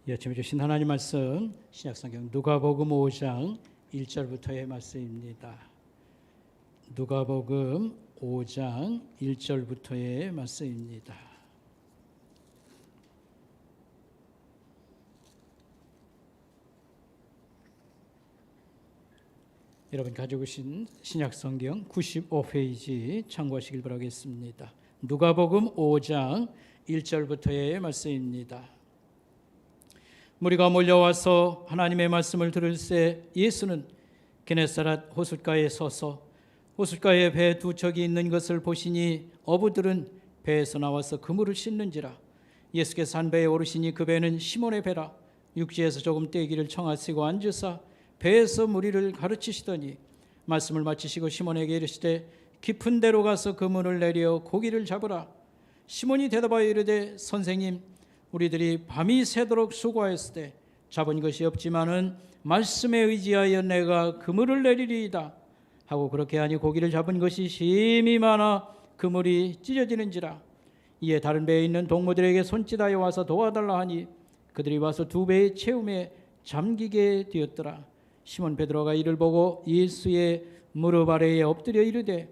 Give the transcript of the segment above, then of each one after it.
이 아침에 주신 하나님 말씀 신약성경 누가복음 5장 1절부터의 말씀입니다. 누가복음 5장 1절부터의 말씀입니다. 여러분 가지고 계신 신약성경 95페이지 참고하시길 바라겠습니다. 누가복음 5장 1절부터의 말씀입니다. 무리가 몰려와서 하나님의 말씀을 들을새 예수는 게네사렛 호숫가에 서서 호숫가에 배 두 척이 있는 것을 보시니 어부들은 배에서 나와서 그물을 씻는지라. 예수께서 한 배에 오르시니 그 배는 시몬의 배라. 육지에서 조금 떼기를 청하시고 앉으사 배에서 무리를 가르치시더니 말씀을 마치시고 시몬에게 이르시되 깊은 데로 가서 그물을 내려 고기를 잡으라. 시몬이 대답하여 이르되 선생님, 우리들이 밤이 새도록 수고하였을 때 잡은 것이 없지만은 말씀에 의지하여 내가 그물을 내리리이다 하고 그렇게 하니 고기를 잡은 것이 심히 많아 그물이 찢어지는지라. 이에 다른 배에 있는 동무들에게 손짓하여 와서 도와달라 하니 그들이 와서 두 배의 채움에 잠기게 되었더라. 시몬 베드로가 이를 보고 예수의 무릎 아래에 엎드려 이르되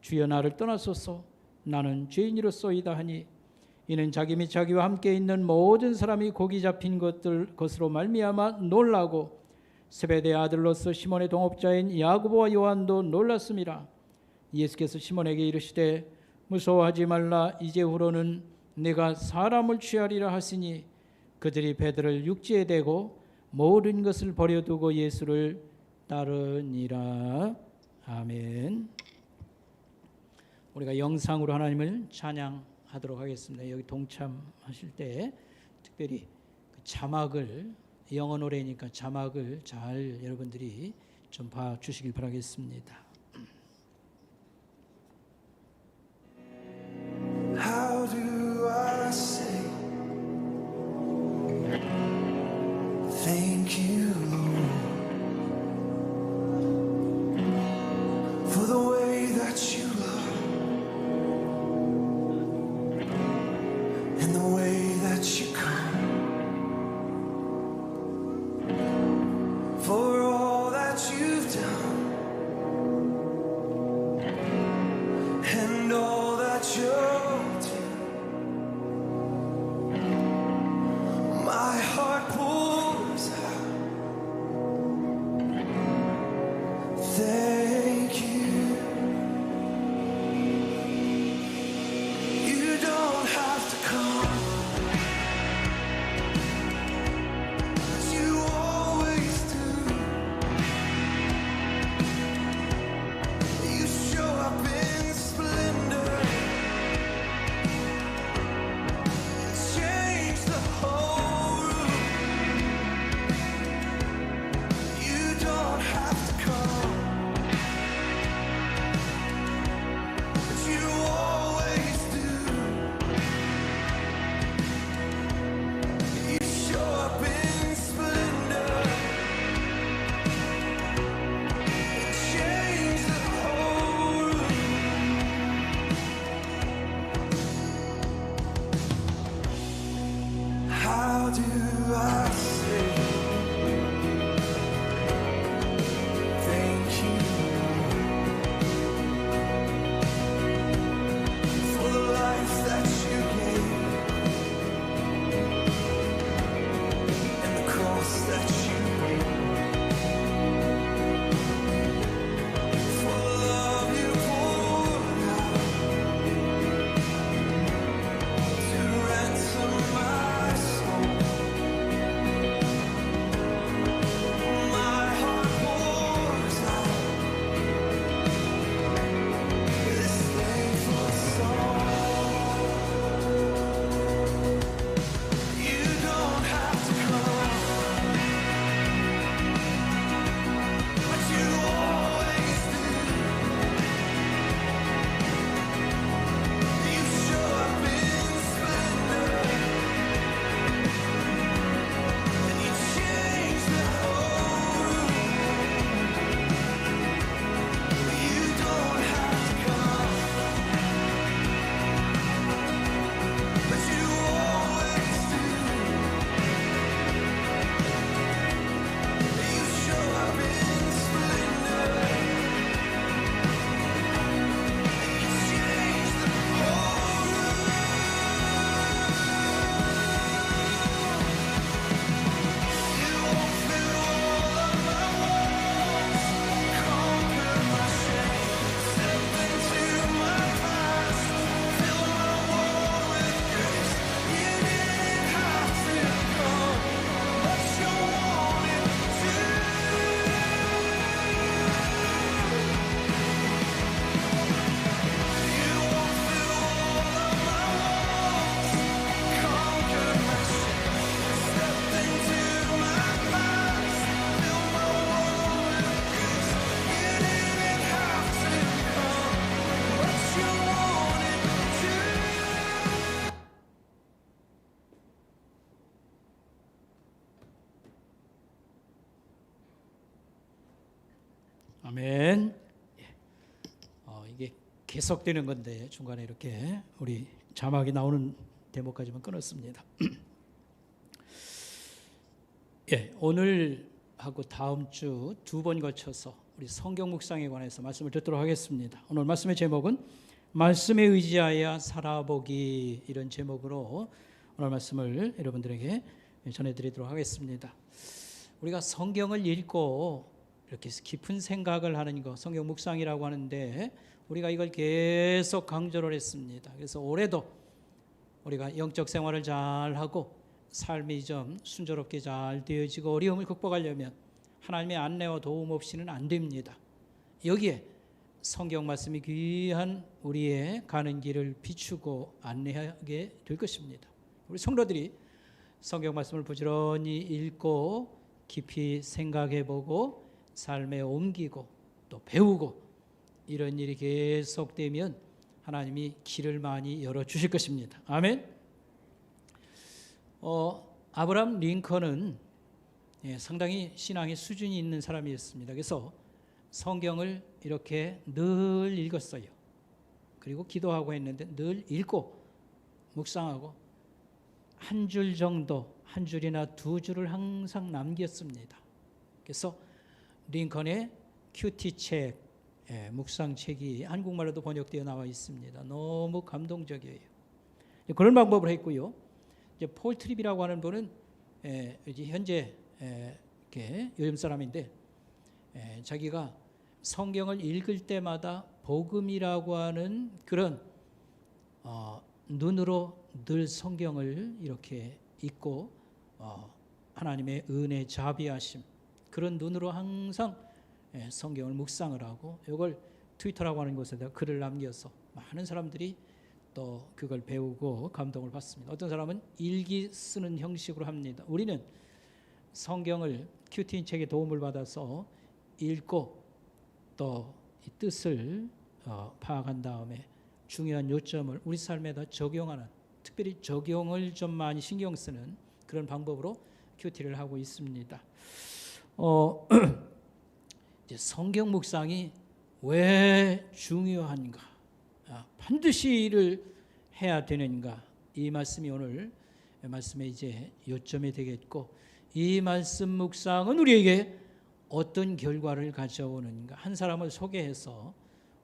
주여 나를 떠나소서 나는 죄인이로소이다 하니 이는 자기 및 자기와 함께 있는 모든 사람이 고기 잡힌 것으로 말미암아 놀라고 세베대의 아들로서 시몬의 동업자인 야고보와 요한도 놀랐음이라. 예수께서 시몬에게 이르시되 무서워하지 말라. 이제후로는 내가 사람을 취하리라 하시니 그들이 배들을 육지에 대고 모든 것을 버려두고 예수를 따르니라. 아멘. 우리가 영상으로 하나님을 찬양하도록 하겠습니다. 여기 동참하실 때 특별히 그 자막을, 영어 노래니까 자막을 잘 여러분들이 좀 봐주시길 바라겠습니다. How do I say thank you, Lord, for the way that you love and the way that you come, for all that you've done and all that you're my heart pours out. Thank you. You don't have to come, but you always do. You show up in splendor, change the whole room. You don't have to come, but you always do. You show up in splendor, change the whole room. How do I say thank you for the life that you gave and the cross that you made, for the love you poured out to ransom my soul. 아멘. 이게 계속되는 건데 중간에 이렇게 우리 자막이 나오는 대목까지만 끊었습니다. 오늘 하고 다음 주 두 번 거쳐서 우리 성경 묵상에 관해서 말씀을 듣도록 하겠습니다. 오늘 말씀의 제목은 말씀에 의지하여 살아보기, 이런 제목으로 오늘 말씀을 여러분들에게 전해드리도록 하겠습니다. 우리가 성경을 읽고 이렇게 깊은 생각을 하는 거, 성경 묵상이라고 하는데 우리가 이걸 계속 강조를 했습니다. 그래서 올해도 우리가 영적 생활을 잘하고 삶이 좀 순조롭게 잘 되어지고 어려움을 극복하려면 하나님의 안내와 도움 없이는 안 됩니다. 여기에 성경 말씀이 귀한 우리의 가는 길을 비추고 안내하게 될 것입니다. 우리 성도들이 성경 말씀을 부지런히 읽고 깊이 생각해보고 삶에 옮기고 또 배우고 이런 일이 계속되면 하나님이 길을 많이 열어주실 것입니다. 아멘. 아브라함 링컨은 상당히 신앙의 수준이 있는 사람이었습니다. 그래서 성경을 이렇게 늘 읽었어요. 그리고 기도하고 했는데 늘 읽고 묵상하고 한 줄 정도, 한 줄이나 두 줄을 항상 남겼습니다. 그래서 링컨의 큐티 책, 묵상책이 한국말로도 번역되어 나와 있습니다. 너무 감동적이에요. 그런 방법을 했고요. 이제 폴 트립이라고 하는 분은 이제 현재 요즘 사람인데 자기가 성경을 읽을 때마다 복음이라고 하는 그런 눈으로 늘 성경을 이렇게 읽고 하나님의 은혜, 자비하심, 그런 눈으로 항상 성경을 묵상을 하고 이걸 트위터라고 하는 곳에다 글을 남겨서 많은 사람들이 또 그걸 배우고 감동을 받습니다. 어떤 사람은 일기 쓰는 형식으로 합니다. 우리는 성경을 큐티 책의 도움을 받아서 읽고 또 이 뜻을 파악한 다음에 중요한 요점을 우리 삶에다 적용하는, 특별히 적용을 좀 많이 신경 쓰는 그런 방법으로 큐티를 하고 있습니다. 이제 성경 묵상이 왜 중요한가, 반드시 이를 해야 되는가, 이 말씀이 오늘 말씀의 이제 요점이 되겠고, 이 말씀 묵상은 우리에게 어떤 결과를 가져오는가, 한 사람을 소개해서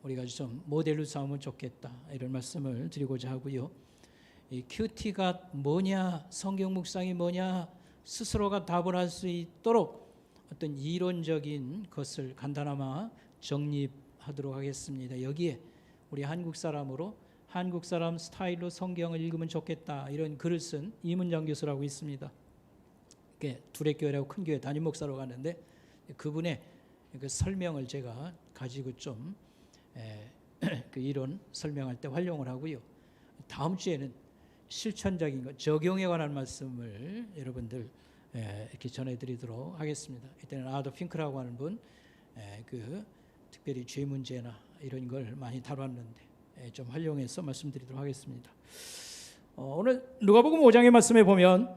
우리가 좀 모델로 삼으면 좋겠다, 이런 말씀을 드리고자 하고요. 이 큐티가 뭐냐, 성경 묵상이 뭐냐, 스스로가 답을 할 수 있도록 어떤 이론적인 것을 간단하마 정립하도록 하겠습니다. 여기에 우리 한국 사람으로 한국 사람 스타일로 성경을 읽으면 좋겠다, 이런 글을 쓴 이문장 교수라고 있습니다. 두레교회라고 큰 교회 담임 목사로 가는데 그분의 그 설명을 제가 가지고 좀 그 이론 설명할 때 활용을 하고요. 다음 주에는 실천적인 것, 적용에 관한 말씀을 여러분들 이렇게 전해드리도록 하겠습니다. 이때는 아도 핑크라고 하는 분, 그 특별히 죄 문제나 이런 걸 많이 다뤘는데 좀 활용해서 말씀드리도록 하겠습니다. 오늘 누가복음 5장의 말씀에 보면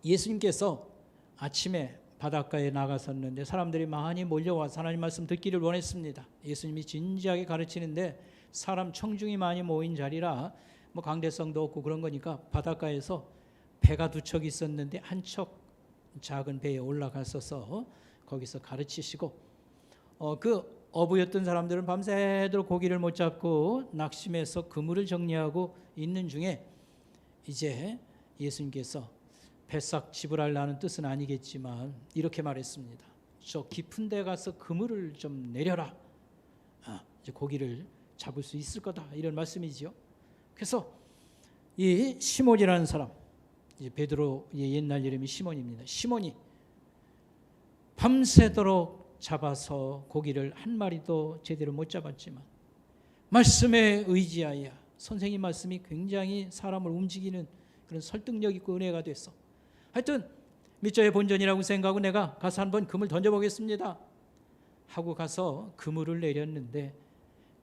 예수님께서 아침에 바닷가에 나가셨는데 사람들이 많이 몰려와서 하나님 말씀 듣기를 원했습니다. 예수님이 진지하게 가르치는데 사람 청중이 많이 모인 자리라 뭐 강대성도 없고 그런 거니까 바닷가에서 배가 두 척 있었는데 한 척 작은 배에 올라갔어서 거기서 가르치시고 그 어부였던 사람들은 밤새도록 고기를 못 잡고 낙심해서 그물을 정리하고 있는 중에 이제 예수님께서 배싹 지불하려는 뜻은 아니겠지만 이렇게 말했습니다. 저 깊은 데 가서 그물을 좀 내려라. 이제 고기를 잡을 수 있을 거다, 이런 말씀이지요. 그래서 이 시몬이라는 사람, 이제 베드로의 옛날 이름이 시몬입니다. 시몬이 밤새도록 잡아서 고기를 한 마리도 제대로 못 잡았지만 말씀에 의지하여, 선생님 말씀이 굉장히 사람을 움직이는 그런 설득력 있고 은혜가 됐어. 하여튼 밑저의 본전이라고 생각하고 내가 가서 한번 그물 던져보겠습니다 하고 가서 그물을 내렸는데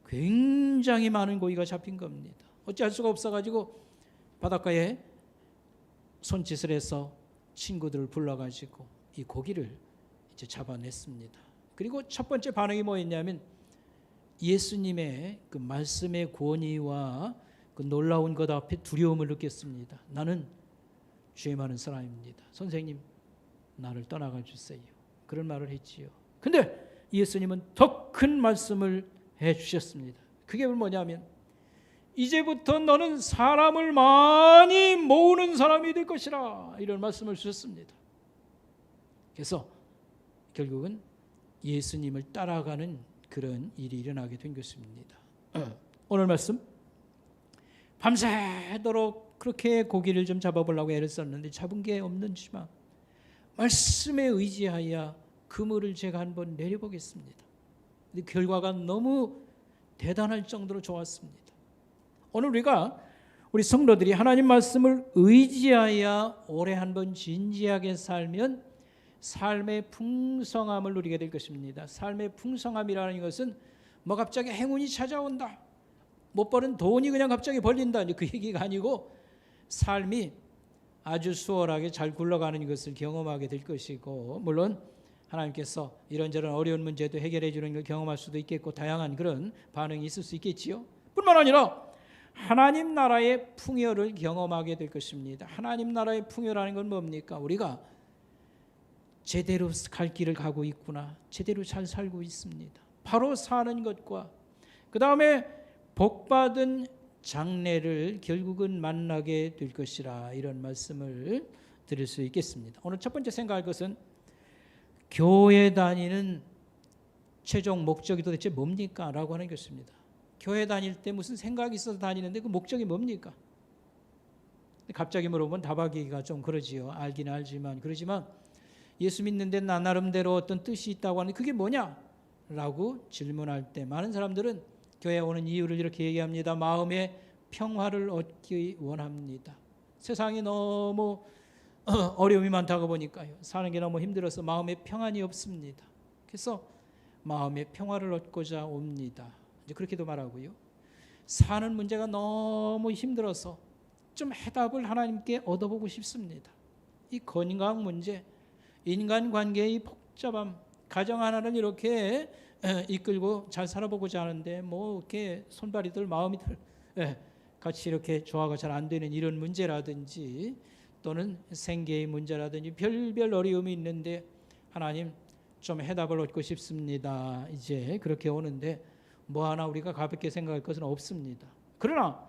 굉장히 많은 고기가 잡힌 겁니다. 어찌할 수가 없어가지고 바닷가에 손짓을 해서 친구들을 불러가지고 이 고기를 이제 잡아냈습니다. 그리고 첫 번째 반응이 뭐였냐면 예수님의 그 말씀의 권위와 그 놀라운 것 앞에 두려움을 느꼈습니다. 나는 죄 많은 사람입니다. 선생님, 나를 떠나가 주세요. 그런 말을 했지요. 근데 예수님은 더 큰 말씀을 해 주셨습니다. 그게 뭐냐면 이제부터 너는 사람을 많이 모으는 사람이 될 것이라, 이런 말씀을 주셨습니다. 그래서 결국은 예수님을 따라가는 그런 일이 일어나게 된 것입니다. 오늘 말씀 밤새도록 그렇게 고기를 좀 잡아보려고 애를 썼는데 잡은 게 없는지만 말씀에 의지하여 그물을 제가 한번 내려보겠습니다. 근데 결과가 너무 대단할 정도로 좋았습니다. 오늘 우리 성도들이 하나님 말씀을 의지하여 오래 한번 진지하게 살면 삶의 풍성함을 누리게 될 것입니다. 삶의 풍성함이라는 것은 뭐 갑자기 행운이 찾아온다, 못 버는 돈이 그냥 갑자기 벌린다, 그 얘기가 아니고 삶이 아주 수월하게 잘 굴러가는 것을 경험하게 될 것이고, 물론 하나님께서 이런저런 어려운 문제도 해결해 주는 걸 경험할 수도 있겠고 다양한 그런 반응이 있을 수 있겠지요. 뿐만 아니라 하나님 나라의 풍요를 경험하게 될 것입니다. 하나님 나라의 풍요라는 건 뭡니까? 우리가 제대로 갈 길을 가고 있구나, 제대로 잘 살고 있습니다, 바로 사는 것과 그 다음에 복받은 장래를 결국은 만나게 될 것이라, 이런 말씀을 드릴 수 있겠습니다. 오늘 첫 번째 생각할 것은 교회 다니는 최종 목적이 도대체 뭡니까? 라고 하는 것입니다. 교회 다닐 때 무슨 생각이 있어서 다니는데 그 목적이 뭡니까? 갑자기 물어보면 답하기가 좀 그러지요. 알긴 알지만, 그러지만 예수 믿는데 나 나름대로 어떤 뜻이 있다고 하는데 그게 뭐냐? 라고 질문할 때 많은 사람들은 교회에 오는 이유를 이렇게 얘기합니다. 마음의 평화를 얻기 원합니다. 세상이 너무 어려움이 많다고 보니까요, 사는 게 너무 힘들어서 마음에 평안이 없습니다. 그래서 마음의 평화를 얻고자 옵니다. 이제 그렇게도 말하고요, 사는 문제가 너무 힘들어서 좀 해답을 하나님께 얻어보고 싶습니다. 이 건강 문제, 인간관계의 복잡함, 가정 하나를 이렇게 이끌고 잘 살아보고자 하는데 뭐 이렇게 손발이들 마음이들 같이 이렇게 조화가 잘 안 되는 이런 문제라든지, 또는 생계의 문제라든지 별별 어려움이 있는데 하나님 좀 해답을 얻고 싶습니다. 이제 그렇게 오는데 뭐 하나 우리가 가볍게 생각할 것은 없습니다. 그러나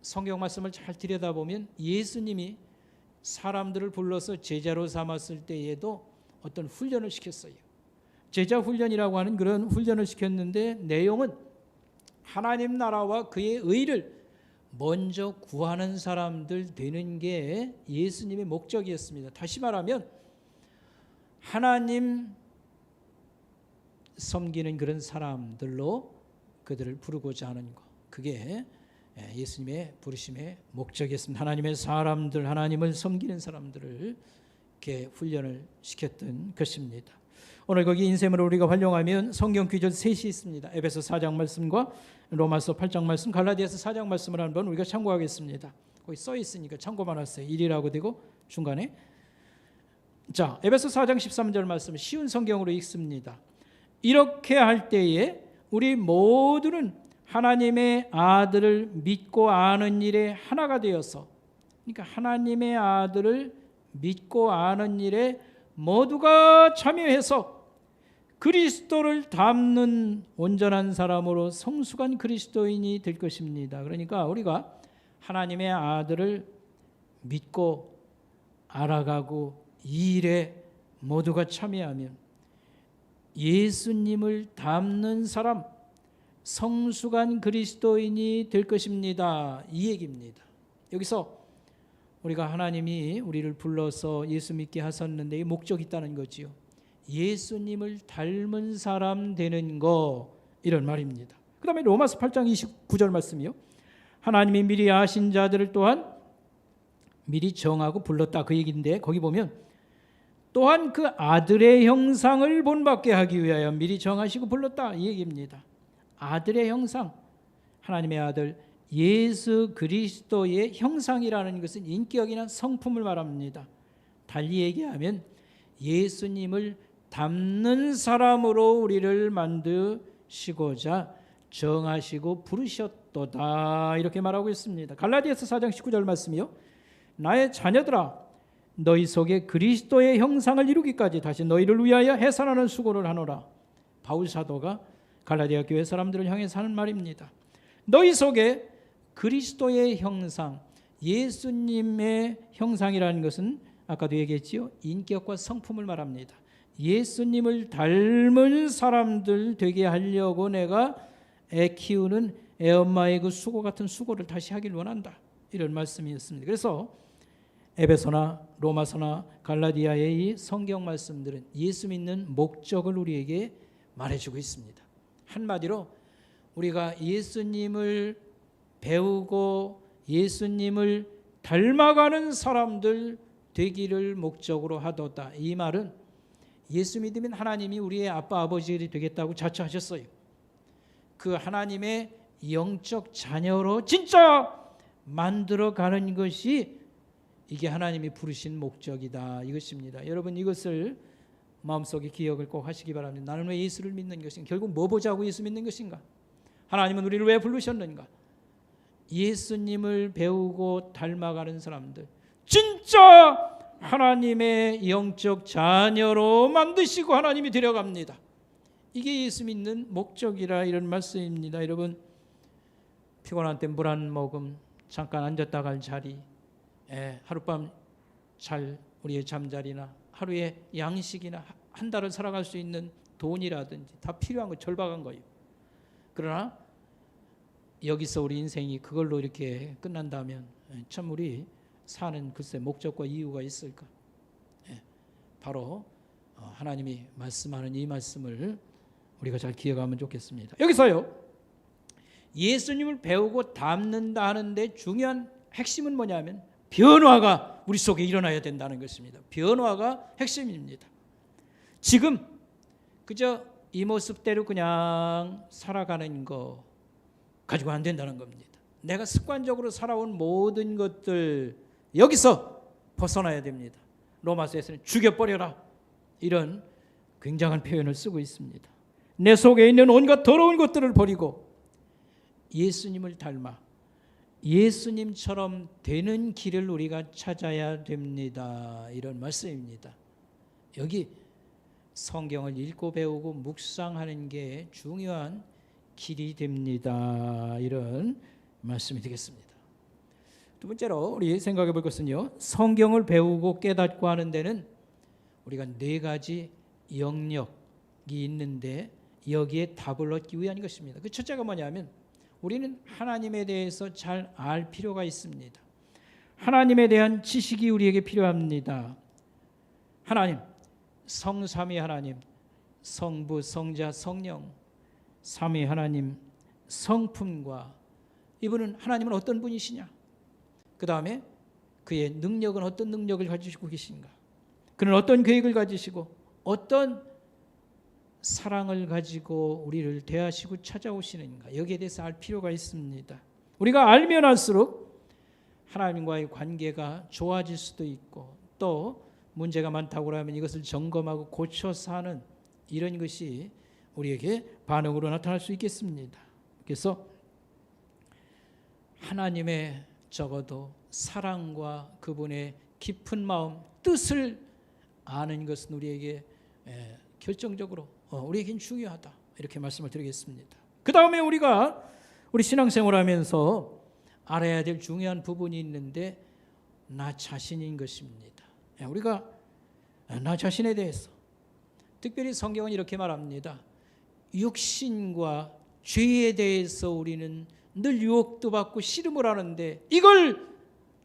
성경 말씀을 잘 들여다보면 예수님이 사람들을 불러서 제자로 삼았을 때에도 어떤 훈련을 시켰어요. 제자 훈련이라고 하는 그런 훈련을 시켰는데 내용은 하나님 나라와 그의 의를 먼저 구하는 사람들 되는 게 예수님의 목적이었습니다. 다시 말하면 하나님 섬기는 그런 사람들로 그들을 부르고자 하는 것, 그게 예수님의 부르심의 목적이었습니다. 하나님의 사람들, 하나님을 섬기는 사람들을 이렇게 훈련을 시켰던 것입니다. 오늘 거기 인셈을 우리가 활용하면 성경 귀절 셋이 있습니다. 에베소 4장 말씀과 로마서 8장 말씀, 갈라디아서 4장 말씀을 한번 우리가 참고하겠습니다. 거기 써 있으니까 참고만 하세요. 1이라고 되고 중간에. 자, 에베소 4장 13절 말씀 쉬운 성경으로 읽습니다. 이렇게 할 때에 우리 모두는 하나님의 아들을 믿고 아는 일에 하나가 되어서, 그러니까 하나님의 아들을 믿고 아는 일에 모두가 참여해서 그리스도를 닮는 온전한 사람으로 성숙한 그리스도인이 될 것입니다. 그러니까 우리가 하나님의 아들을 믿고 알아가고 이 일에 모두가 참여하면 예수님을 닮는 사람, 성숙한 그리스도인이 될 것입니다. 이 얘기입니다. 여기서 우리가 하나님이 우리를 불러서 예수 믿게 하셨는데 목적이 있다는 거지요. 예수님을 닮은 사람 되는 거, 이런 말입니다. 그 다음에 로마서 8장 29절 말씀이요. 하나님이 미리 아신 자들을 또한 미리 정하고 불렀다, 그 얘기인데 거기 보면 또한 그 아들의 형상을 본받게 하기 위하여 미리 정하시고 불렀다, 이 얘기입니다. 아들의 형상, 하나님의 아들 예수 그리스도의 형상이라는 것은 인격이나 성품을 말합니다. 달리 얘기하면 예수님을 닮는 사람으로 우리를 만드시고자 정하시고 부르셨도다 이렇게 말하고 있습니다. 갈라디아서 4장 19절 말씀이요. 나의 자녀들아 너희 속에 그리스도의 형상을 이루기까지 다시 너희를 위하여 해산하는 수고를 하노라. 바울 사도가 갈라디아 교회 사람들을 향해서 하는 말입니다. 너희 속에 그리스도의 형상, 예수님의 형상이라는 것은 아까도 얘기했지요. 인격과 성품을 말합니다. 예수님을 닮은 사람들 되게 하려고 내가 애 키우는 애엄마의 그 수고 같은 수고를 다시 하길 원한다. 이런 말씀이었습니다. 그래서 에베소나 로마서나 갈라디아의 이 성경 말씀들은 예수 믿는 목적을 우리에게 말해주고 있습니다. 한마디로 우리가 예수님을 배우고 예수님을 닮아가는 사람들 되기를 목적으로 하도다. 이 말은 예수 믿으면 하나님이 우리의 아빠 아버지가 되겠다고 자처하셨어요. 그 하나님의 영적 자녀로 진짜 만들어가는 것이 이게 하나님이 부르신 목적이다 이것입니다. 여러분 이것을 마음속에 기억을 꼭 하시기 바랍니다. 나는 왜 예수를 믿는 것인가? 결국 뭐 보자고 예수 믿는 것인가? 하나님은 우리를 왜 부르셨는가? 예수님을 배우고 닮아가는 사람들, 진짜 하나님의 영적 자녀로 만드시고 하나님이 데려갑니다. 이게 예수 믿는 목적이라 이런 말씀입니다. 여러분 피곤한 때 물 한 모금, 잠깐 앉았다 갈 자리, 하룻밤 잘 우리의 잠자리나 하루의 양식이나 한 달을 살아갈 수 있는 돈이라든지 다 필요한 거 절박한 거예요. 그러나 여기서 우리 인생이 그걸로 이렇게 끝난다면 참 우리 사는 글쎄 목적과 이유가 있을까? 바로 하나님이 말씀하는 이 말씀을 우리가 잘 기억하면 좋겠습니다. 여기서요 예수님을 배우고 닮는다 하는데 중요한 핵심은 뭐냐면 변화가 우리 속에 일어나야 된다는 것입니다. 변화가 핵심입니다. 지금 그저 이 모습대로 그냥 살아가는 거 가지고 안 된다는 겁니다. 내가 습관적으로 살아온 모든 것들 여기서 벗어나야 됩니다. 로마서에서는 죽여버려라 이런 굉장한 표현을 쓰고 있습니다. 내 속에 있는 온갖 더러운 것들을 버리고 예수님을 닮아 예수님처럼 되는 길을 우리가 찾아야 됩니다. 이런 말씀입니다. 여기 성경을 읽고 배우고 묵상하는 게 중요한 길이 됩니다. 이런 말씀이 되겠습니다. 두 번째로 우리 생각해 볼 것은요. 성경을 배우고 깨닫고 하는 데는 우리가 네 가지 영역이 있는데 여기에 답을 얻기 위한 것입니다. 그 첫째가 뭐냐면 우리는 하나님에 대해서 잘 알 필요가 있습니다. 하나님에 대한 지식이 우리에게 필요합니다. 하나님, 성삼위 하나님, 성부, 성자, 성령, 삼위 하나님, 성품과 이분은 하나님은 어떤 분이시냐? 그 다음에 그의 능력은 어떤 능력을 가지시고 계신가? 그는 어떤 계획을 가지시고 어떤 사랑을 가지고 우리를 대하시고 찾아오시는가? 여기에 대해서 알 필요가 있습니다. 우리가 알면 알수록 하나님과의 관계가 좋아질 수도 있고 또 문제가 많다고 하면 이것을 점검하고 고쳐서 하는 이런 것이 우리에게 반응으로 나타날 수 있겠습니다. 그래서 하나님의 적어도 사랑과 그분의 깊은 마음, 뜻을 아는 것은 우리에게 결정적으로 우리에겐 중요하다 이렇게 말씀을 드리겠습니다. 그 다음에 우리 신앙생활하면서 알아야 될 중요한 부분이 있는데 나 자신인 것입니다. 우리가 나 자신에 대해서 특별히 성경은 이렇게 말합니다. 육신과 죄에 대해서 우리는 늘 유혹도 받고 씨름을 하는데 이걸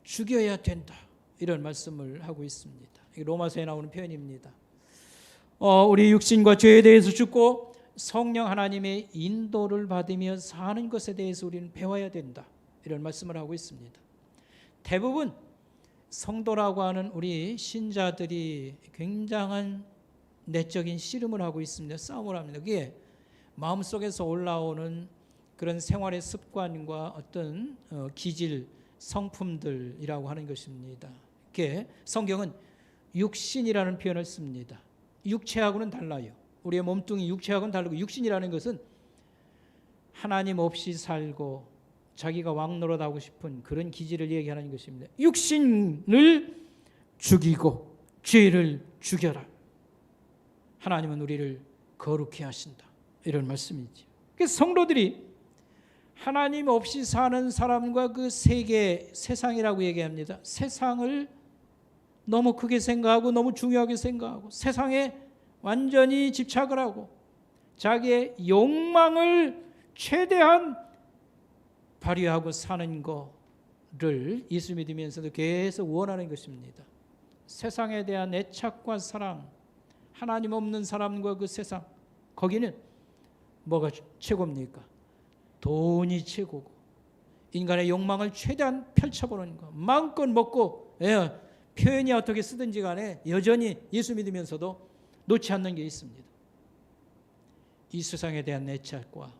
죽여야 된다 이런 말씀을 하고 있습니다. 로마서에 나오는 표현입니다. 우리 육신과 죄에 대해서 죽고 성령 하나님의 인도를 받으며 사는 것에 대해서 우리는 배워야 된다 이런 말씀을 하고 있습니다. 대부분 성도라고 하는 우리 신자들이 굉장한 내적인 씨름을 하고 있습니다. 싸움을 합니다. 그게 마음속에서 올라오는 그런 생활의 습관과 어떤 기질, 성품들이라고 하는 것입니다. 이렇게 성경은 육신이라는 표현을 씁니다. 육체하고는 달라요. 우리의 몸뚱이 육체하고는 다르고, 육신이라는 것은 하나님 없이 살고 자기가 왕노릇하고 싶은 그런 기질을 얘기하는 것입니다. 육신을 죽이고 죄를 죽여라. 하나님은 우리를 거룩히 하신다. 이런 말씀이죠. 그래서 성도들이 하나님 없이 사는 사람과 그 세계, 세상이라고 얘기합니다. 세상을 너무 크게 생각하고 너무 중요하게 생각하고 세상에 완전히 집착을 하고 자기의 욕망을 최대한 발휘하고 사는 거를 예수 믿으면서도 계속 원하는 것입니다. 세상에 대한 애착과 사랑, 하나님 없는 사람과 그 세상, 거기는 뭐가 최고입니까? 돈이 최고고 인간의 욕망을 최대한 펼쳐보는 거, 마음껏 먹고, 표현이 어떻게 쓰든지 간에 여전히 예수 믿으면서도 놓지 않는 게 있습니다. 이 세상에 대한 애착과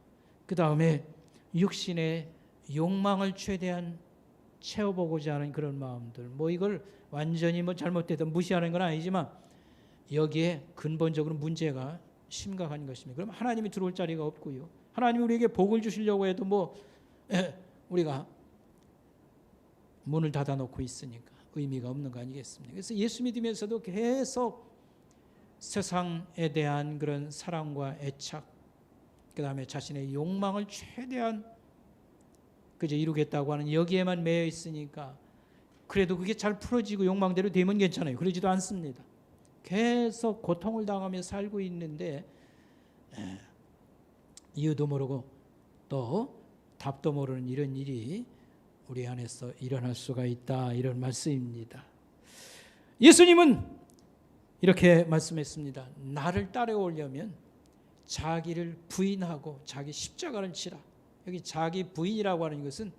그 다음에 육신의 욕망을 최대한 채워보고자 하는 그런 마음들, 뭐 이걸 완전히 뭐 잘못되든 무시하는 건 아니지만 여기에 근본적으로 문제가 심각한 것입니다. 그럼 하나님이 들어올 자리가 없고요. 하나님이 우리에게 복을 주시려고 해도 뭐 우리가 문을 닫아놓고 있으니까 의미가 없는 거 아니겠습니까? 그래서 예수 믿으면서도 계속 세상에 대한 그런 사랑과 애착, 그 다음에 자신의 욕망을 최대한 그저 이루겠다고 하는 여기에만 매여 있으니까 그래도 그게 잘 풀어지고 욕망대로 되면 괜찮아요. 그러지도 않습니다. 계속 고통을 당하며 살고 있는데 이유도 모르고 또 답도 모르는 이런 일이 우리 안에서 일어날 수가 있다, 이런 말씀입니다. 예수님은 이렇게 말씀했습니다. 나를 따라오려면 자기를 부인하고 자기 십자가를 지라. 여기 자기 부인이라고 하는 것은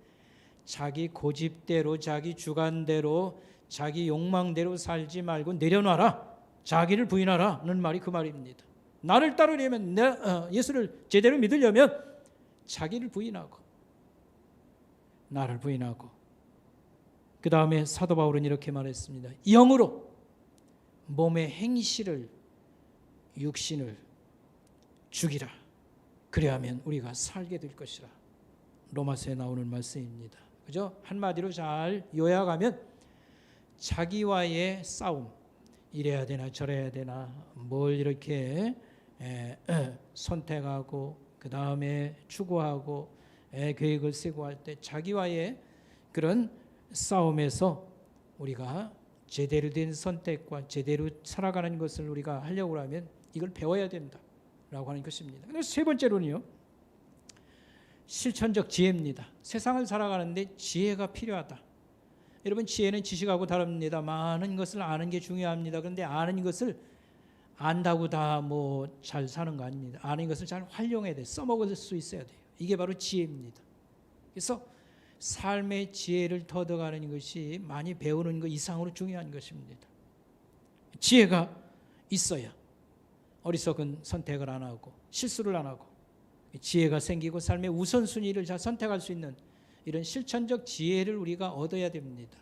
자기 고집대로, 자기 주관대로, 자기 욕망대로 살지 말고 내려놔라. 자기를 부인하라는 말이 그 말입니다. 나를 따르려면, 예수를 제대로 믿으려면 자기를 부인하고 나를 부인하고, 그 다음에 사도 바울은 이렇게 말했습니다. 영으로 몸의 행실을, 육신을 죽이라. 그래야면 우리가 살게 될 것이라. 로마서에 나오는 말씀입니다. 그죠? 한마디로 잘 요약하면 자기와의 싸움, 이래야 되나 저래야 되나, 뭘 이렇게 선택하고 그 다음에 추구하고 계획을 세고 할 때 자기와의 그런 싸움에서 우리가 제대로 된 선택과 제대로 살아가는 것을 우리가 하려고 하면 이걸 배워야 된다라고 하는 것입니다. 그래서 세 번째로는요, 실천적 지혜입니다. 세상을 살아가는데 지혜가 필요하다. 여러분, 지혜는 지식하고 다릅니다. 많은 것을 아는 게 중요합니다. 그런데 아는 것을 안다고 다 뭐 잘 사는 거 아닙니다. 아는 것을 잘 활용해야 돼. 써먹을 수 있어야 돼요. 이게 바로 지혜입니다. 그래서 삶의 지혜를 터득하는 것이 많이 배우는 것 이상으로 중요한 것입니다. 지혜가 있어야 어리석은 선택을 안 하고 실수를 안 하고 지혜가 생기고 삶의 우선순위를 잘 선택할 수 있는 이런 실천적 지혜를 우리가 얻어야 됩니다.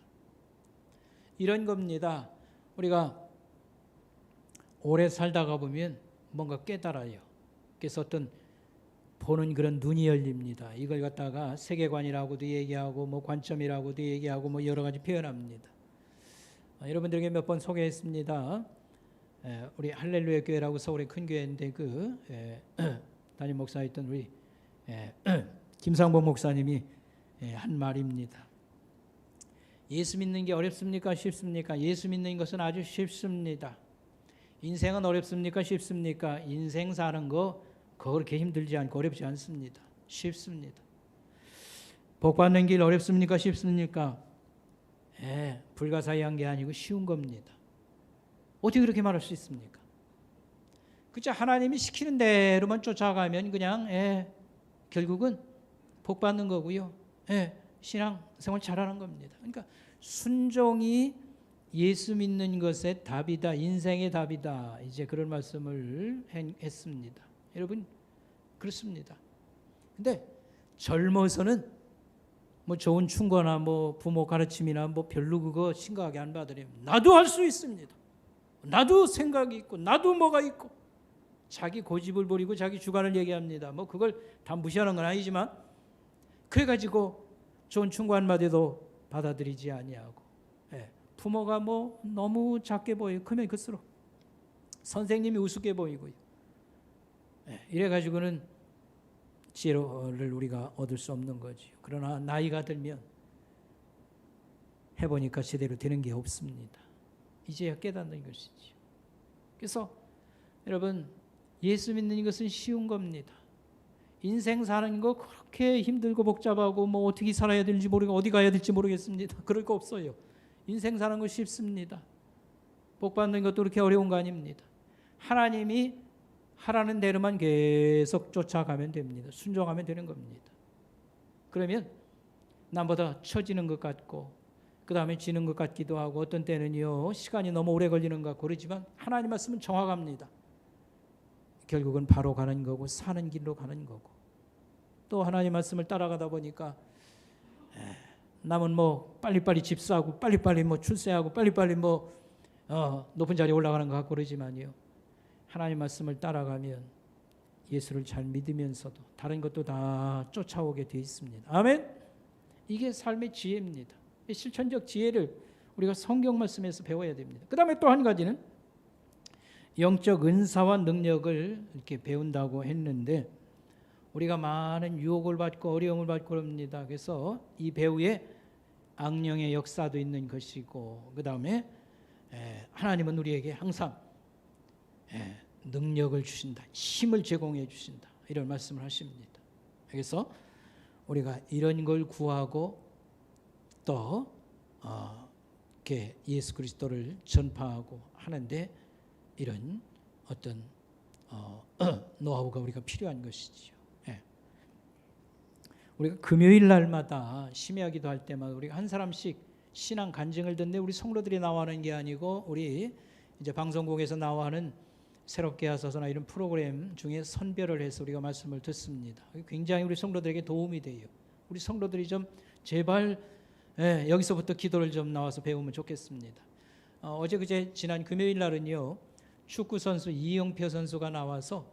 이런 겁니다. 우리가 오래 살다가 보면 뭔가 깨달아요. 그래서 어떤 보는 그런 눈이 열립니다. 이걸 갖다가 세계관이라고도 얘기하고 뭐 관점이라고도 얘기하고 뭐 여러 가지 표현합니다. 여러분들에게 몇 번 소개했습니다. 우리 할렐루야 교회라고 서울의 큰 교회인데 그 담임 목사였던 우리 김상범 목사님이 한 말입니다. 예수 믿는 게 어렵습니까? 쉽습니까? 예수 믿는 것은 아주 쉽습니다. 인생은 어렵습니까? 쉽습니까? 인생 사는 거 그렇게 힘들지 않고 어렵지 않습니다. 쉽습니다. 복 받는 길 어렵습니까? 쉽습니까? 불가사의한 게 아니고 쉬운 겁니다. 어떻게 그렇게 말할 수 있습니까? 그저 하나님이 시키는 대로만 쫓아가면 그냥 결국은 복 받는 거고요. 신앙 생활 잘하는 겁니다. 그러니까 순종이 예수 믿는 것의 답이다, 인생의 답이다. 이제 그런 말씀을 했습니다. 여러분, 그렇습니다. 근데 젊어서는 뭐 좋은 충고나 뭐 부모 가르침이나 뭐 별로 그거 심각하게 안 받으려면 나도 할 수 있습니다. 나도 생각이 있고 나도 뭐가 있고 자기 고집을 부리고 자기 주관을 얘기합니다. 뭐 그걸 다 무시하는 건 아니지만 그래가지고 좋은 충고 한마디도 받아들이지 아니하고 부모가 뭐 너무 작게 보여요. 크면 클수록 선생님이 우습게 보이고요. 이래가지고는 지혜를 우리가 얻을 수 없는 거죠. 그러나 나이가 들면 해보니까 제대로 되는 게 없습니다. 이제야 깨닫는 것이죠. 그래서 여러분 예수 믿는 것은 쉬운 겁니다. 인생 사는 거 그렇게 힘들고 복잡하고 뭐 어떻게 살아야 될지 모르고 어디 가야 될지 모르겠습니다. 그럴 거 없어요. 인생 사는 거 쉽습니다. 복 받는 것도 그렇게 어려운 거 아닙니다. 하나님이 하라는 대로만 계속 쫓아가면 됩니다. 순종하면 되는 겁니다. 그러면 남보다 처지는 것 같고 그 다음에 지는 것 같기도 하고 어떤 때는요 시간이 너무 오래 걸리는 것 같고 그러지만 하나님 말씀은 정확합니다. 결국은 바로 가는 거고 사는 길로 가는 거고 또 하나님 말씀을 따라가다 보니까 남은 뭐 빨리빨리 집 사고 빨리빨리 뭐 출세하고 빨리빨리 뭐 높은 자리에 올라가는 것 같고 그러지만요 하나님 말씀을 따라가면 예수를 잘 믿으면서도 다른 것도 다 쫓아오게 되어 있습니다. 아멘. 이게 삶의 지혜입니다. 실천적 지혜를 우리가 성경 말씀에서 배워야 됩니다. 그 다음에 또 한 가지는 영적 은사와 능력을 이렇게 배운다고 했는데 우리가 많은 유혹을 받고 어려움을 받고 그럽니다. 그래서 이 배후에 악령의 역사도 있는 것이고 그 다음에 하나님은 우리에게 항상 능력을 주신다. 힘을 제공해 주신다. 이런 말씀을 하십니다. 그래서 우리가 이런 걸 구하고 또 이렇게 예수 그리스도를 전파하고 하는데 이런 어떤 노하우가 우리가 필요한 것이지요. 우리가 금요일 날마다 심야기도 할 때마다 우리가 한 사람씩 신앙 간증을 듣는데 우리 성도들이 나와하는 게 아니고 우리 이제 방송국에서 나와하는 새롭게 하소서나 이런 프로그램 중에 선별을 해서 우리가 말씀을 듣습니다. 굉장히 우리 성도들에게 도움이 돼요. 우리 성도들이 좀 제발 여기서부터 기도를 좀 나와서 배우면 좋겠습니다. 어제 그제 지난 금요일 날은요 축구 선수 이영표 선수가 나와서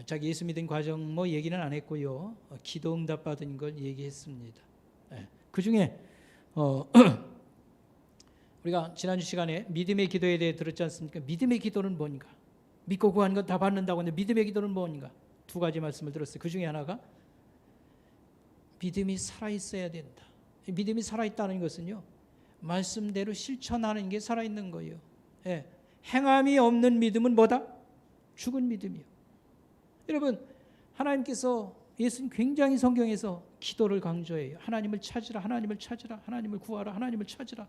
자기 예수 믿은 과정 뭐 얘기는 안 했고요 기도 응답 받은 걸 얘기했습니다. 그 중에 우리가 지난주 시간에 믿음의 기도에 대해 들었지 않습니까? 믿음의 기도는 뭔가? 믿고 구하는 건 다 받는다고 하는데 믿음의 기도는 뭔가? 두 가지 말씀을 들었어요. 그 중에 하나가 믿음이 살아있어야 된다. 믿음이 살아있다는 것은요 말씀대로 실천하는 게 살아있는 거예요. 행함이 없는 믿음은 뭐다? 죽은 믿음이요. 여러분 하나님께서 예수님 굉장히 성경에서 기도를 강조해요. 하나님을 찾으라, 하나님을 찾으라, 하나님을 구하라, 하나님을 찾으라.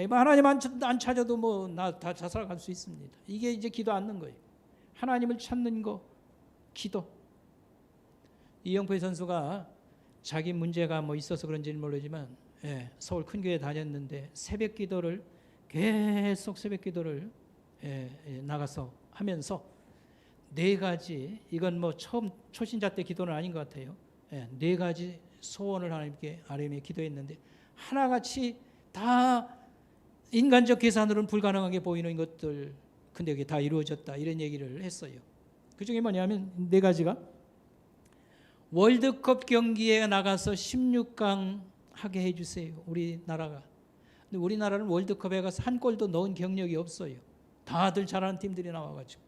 뭐 하나님 안 찾아도 뭐 나 다 자살할 수 있습니다. 이게 이제 기도 않는 거예요. 하나님을 찾는 거 기도. 이영표 선수가 자기 문제가 뭐 있어서 그런지는 모르지만 서울 큰 교회 다녔는데 새벽 기도를 계속 새벽 기도를 나가서 하면서 네 가지 이건 뭐 처음 초신자 때 기도는 아닌 것 같아요. 네 가지 소원을 하나님께 아뢰며 기도했는데 하나같이 다 인간적 계산으로는 불가능하게 보이는 것들 근데 그게 다 이루어졌다 이런 얘기를 했어요. 그 중에 뭐냐면 네 가지가 월드컵 경기에 나가서 16강 하게 해주세요. 우리나라가. 근데 우리나라는 월드컵에 가서 한 골도 넣은 경력이 없어요. 다들 잘하는 팀들이 나와가지고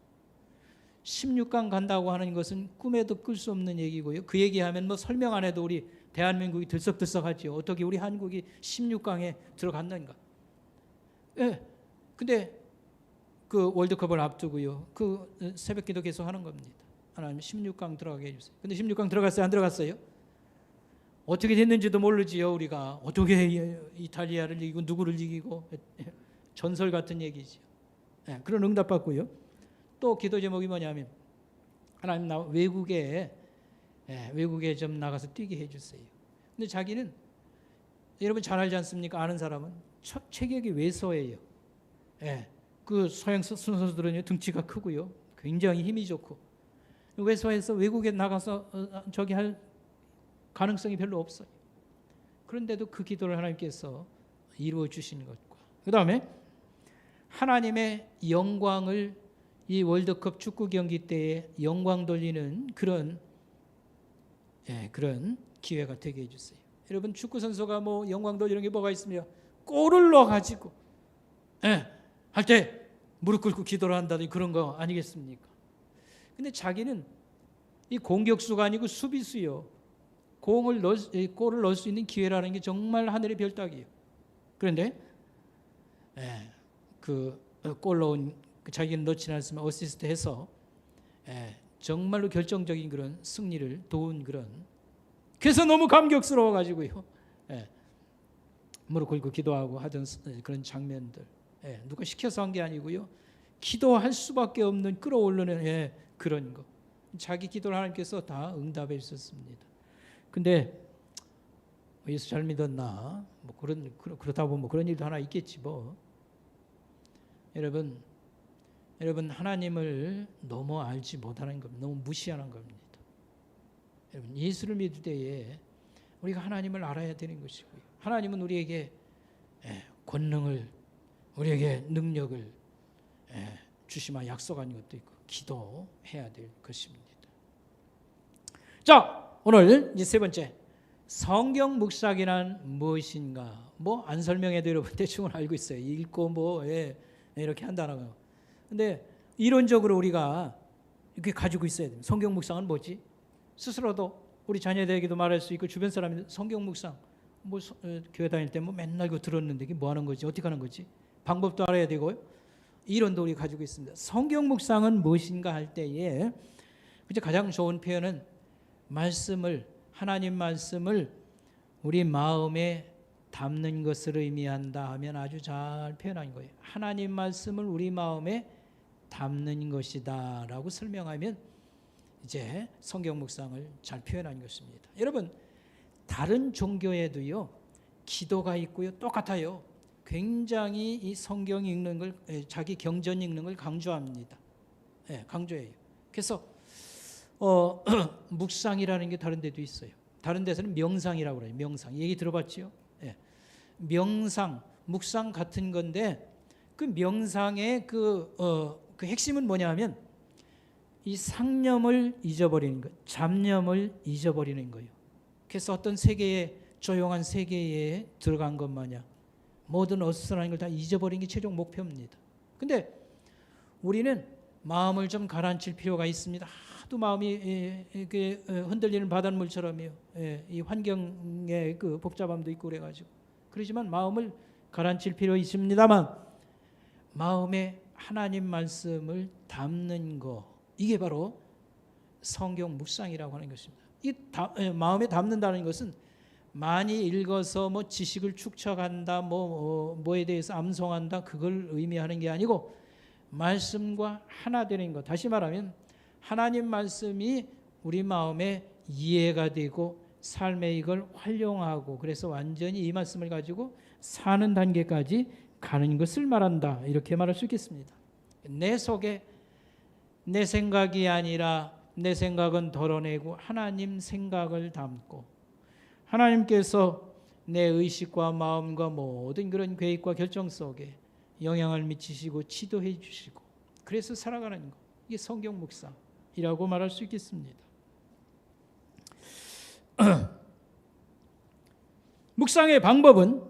16강 간다고 하는 것은 꿈에도 꿀 수 없는 얘기고요. 그 얘기하면 뭐 설명 안 해도 우리 대한민국이 들썩들썩하죠. 어떻게 우리 한국이 16강에 들어갔는가? 근데 그 월드컵을 앞두고요. 그 새벽기도 계속 하는 겁니다. 하나님 16강 들어가게 해주세요. 근데 16강 들어갔어요? 안 들어갔어요? 어떻게 됐는지도 모르지요. 우리가 어떻게 이탈리아를 이기고 누구를 이기고 전설 같은 얘기죠. 그런 응답 받고요. 또 기도 제목이 뭐냐면 하나님 나 외국에 좀 나가서 뛰게 해주세요. 근데 자기는 여러분 잘 알지 않습니까? 아는 사람은 체격이 왜소해요. 그 서양 선수들은 등치가 크고요. 굉장히 힘이 좋고 왜소해서 외국에 나가서 저기 할 가능성이 별로 없어요. 그런데도 그 기도를 하나님께서 이루어 주신 것과 그 다음에 하나님의 영광을 이 월드컵 축구 경기 때에 영광 돌리는 그런 기회가 되게 해주세요. 여러분, 축구 선수가 뭐 영광 돌리는 게 뭐가 있습니까? 골을 넣어가지고 할 때 무릎 꿇고 기도를 한다든지 그런 거 아니겠습니까? 근데 자기는 이 공격수가 아니고 수비수요. 골을 넣을 수 있는 기회라는 게 정말 하늘의 별따기예요. 그런데 골 넣은 자기는 넣지 않았으면 어시스트해서 정말로 결정적인 그런 승리를 도운 그래서 너무 감격스러워 가지고요. 무릎 꿇고 기도하고 하던 그런 장면들. 누가 시켜서 한 게 아니고요. 기도할 수밖에 없는 끌어올르는 그런 거. 자기 기도를 하나님께서 다 응답해 주셨습니다. 근데 예수 잘 믿었나? 뭐 그러다 보면 그런 일도 하나 있겠지 뭐. 여러분 하나님을 너무 알지 못하는 겁니다. 너무 무시하는 겁니다. 여러분, 예수를 믿을 때에 우리가 하나님을 알아야 되는 것이고요. 하나님은 우리에게 권능을, 우리에게 능력을 주시마 약속한 것도 있고 기도해야 될 것입니다. 자, 오늘 이제 세 번째, 성경 묵상이란 무엇인가? 뭐 안 설명해도 여러분 대충은 알고 있어요. 읽고 이렇게 한다는 거. 근데 이론적으로 우리가 이렇게 가지고 있어야 됩니다. 성경 묵상은 뭐지? 스스로도 우리 자녀들에게도 말할 수 있고 주변 사람들 성경 묵상 교회 다닐 때 맨날 그거 들었는데 이게 뭐 하는 거지? 어떻게 하는 거지? 방법도 알아야 되고요. 이론도 우리 가지고 있습니다. 성경 묵상은 무엇인가 할 때에 가장 좋은 표현은 하나님 말씀을 우리 마음에 담는 것을 의미한다 하면 아주 잘 표현한 거예요. 하나님 말씀을 우리 마음에 담는 것이다 라고 설명하면 이제 성경 묵상을 잘 표현한 것입니다. 여러분, 다른 종교에도요 기도가 있고요 똑같아요. 굉장히 이 성경 읽는 걸, 자기 경전 읽는 걸 강조합니다. 강조해요. 그래서 묵상이라는 게 다른 데도 있어요. 다른 데서는 명상이라고 그래요. 명상. 얘기 들어봤지요? 명상, 묵상 같은 건데 그 명상의 그 핵심은 뭐냐 하면 이 상념을 잊어버리는 것, 잡념을 잊어버리는 거예요. 그래서 어떤 세계에, 조용한 세계에 들어간 것 마냥 모든 어수선한 걸 다 잊어버리는 게 최종 목표입니다. 근데 우리는 마음을 좀 가라앉힐 필요가 있습니다. 하도 마음이 흔들리는 바닷물처럼요. 이 환경의 그 복잡함도 있고 그래가지고 그러지만 마음을 가라앉힐 필요 있습니다만 마음에 하나님 말씀을 담는 거, 이게 바로 성경 묵상이라고 하는 것입니다. 마음에 담는다는 것은 많이 읽어서 지식을 축적한다, 뭐에 대해서 암송한다, 그걸 의미하는 게 아니고 말씀과 하나 되는 것. 다시 말하면 하나님 말씀이 우리 마음에 이해가 되고 삶에 이걸 활용하고 그래서 완전히 이 말씀을 가지고 사는 단계까지 가는 것을 말한다. 이렇게 말할 수 있겠습니다. 내 속에 내 생각이 아니라 내 생각은 덜어내고 하나님 생각을 담고 하나님께서 내 의식과 마음과 모든 그런 계획과 결정 속에 영향을 미치시고 지도해 주시고 그래서 살아가는 것. 이게 성경 묵상이라고 말할 수 있겠습니다. 묵상의 방법은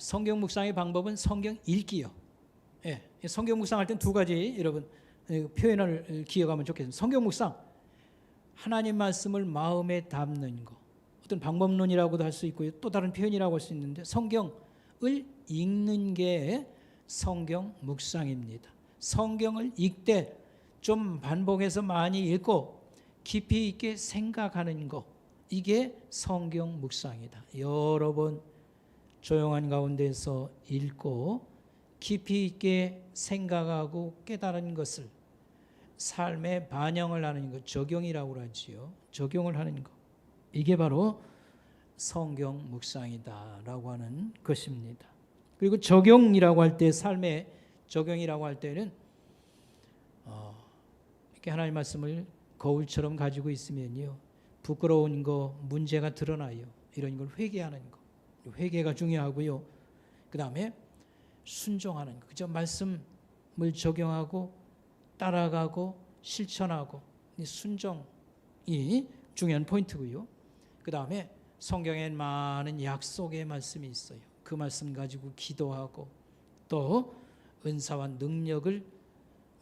성경 묵상의 방법은 성경 읽기요. 성경 묵상할 땐 두 가지 여러분 표현을 기억하면 좋겠습니다. 성경 묵상, 하나님 말씀을 마음에 담는 거. 어떤 방법론이라고도 할 수 있고요. 또 다른 표현이라고 할 수 있는데 성경을 읽는 게 성경 묵상입니다. 성경을 읽되 좀 반복해서 많이 읽고 깊이 있게 생각하는 거. 이게 성경 묵상이다. 여러 번 조용한 가운데서 읽고 깊이 있게 생각하고 깨달은 것을 삶에 반영을 하는 것, 적용이라고 하지요. 적용을 하는 것. 이게 바로 성경 묵상이다라고 하는 것입니다. 그리고 적용이라고 할 때, 삶의 적용이라고 할 때는 이렇게 하나님 말씀을 거울처럼 가지고 있으면요, 부끄러운 거, 문제가 드러나요. 이런 걸 회개하는 거. 회개가 중요하고요. 그 다음에 순종하는 거. 그저 말씀을 적용하고 따라가고 실천하고 이 순종이 중요한 포인트고요. 그 다음에 성경엔 많은 약속의 말씀이 있어요. 그 말씀 가지고 기도하고 또 은사와 능력을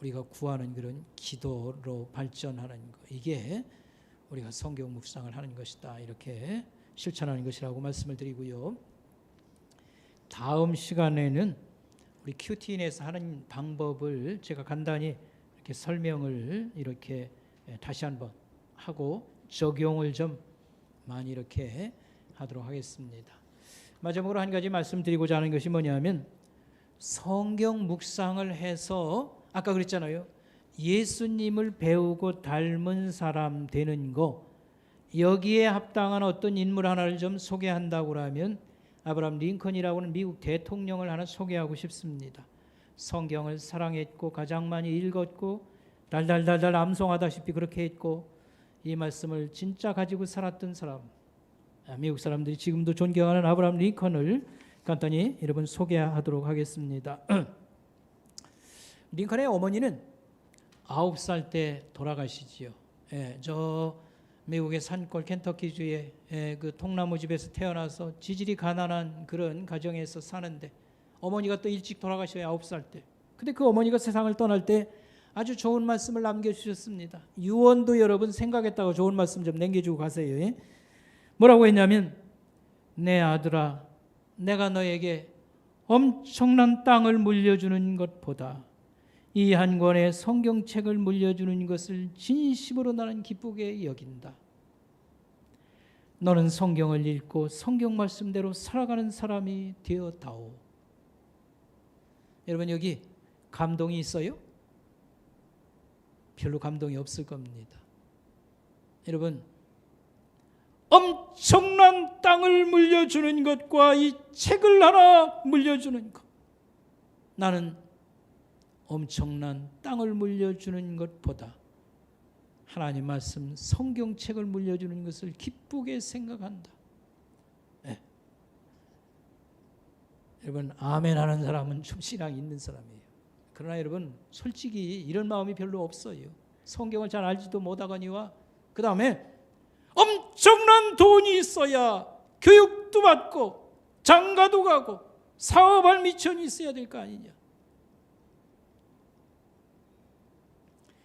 우리가 구하는 그런 기도로 발전하는 것. 이게 우리가 성경 묵상을 하는 것이다. 이렇게 실천하는 것이라고 말씀을 드리고요. 다음 시간에는 우리 큐티인에서 하는 방법을 제가 간단히 이렇게 설명을 이렇게 다시 한번 하고 적용을 좀 많이 이렇게 하도록 하겠습니다. 마지막으로 한 가지 말씀드리고자 하는 것이 뭐냐면 성경 묵상을 해서 아까 그랬잖아요. 예수님을 배우고 닮은 사람 되는 거, 여기에 합당한 어떤 인물 하나를 좀 소개한다고 하면 아브라함 링컨이라고 하는 미국 대통령을 하나 소개하고 싶습니다. 성경을 사랑했고 가장 많이 읽었고 달달달달 암송하다시피 그렇게 했고 이 말씀을 진짜 가지고 살았던 사람, 미국 사람들이 지금도 존경하는 아브라함 링컨을 간단히 여러분 소개하도록 하겠습니다. 링컨의 어머니는 9살 때 돌아가시지요. 저 미국의 산골 켄터키주의 그 통나무 집에서 태어나서 지질이 가난한 그런 가정에서 사는데 어머니가 또 일찍 돌아가셔요. 9살 때. 근데 그 어머니가 세상을 떠날 때 아주 좋은 말씀을 남겨주셨습니다. 유언도 여러분 생각했다고 좋은 말씀 좀 남겨주고 가세요. 뭐라고 했냐면 내 아들아 내가 너에게 엄청난 땅을 물려주는 것보다 이 한 권의 성경책을 물려주는 것을 진심으로 나는 기쁘게 여긴다. 너는 성경을 읽고 성경 말씀대로 살아가는 사람이 되었다오. 여러분 여기 감동이 있어요? 별로 감동이 없을 겁니다. 여러분 엄청난 땅을 물려주는 것과 이 책을 하나 물려주는 것, 나는 엄청난 땅을 물려주는 것보다 하나님 말씀 성경책을 물려주는 것을 기쁘게 생각한다. 네. 여러분 아멘 하는 사람은 좀 신앙이 있는 사람이에요. 그러나 여러분 솔직히 이런 마음이 별로 없어요. 성경을 잘 알지도 못하거니와 그 다음에 엄청난 돈이 있어야 교육도 받고 장가도 가고 사업할 미천이 있어야 될 거 아니냐.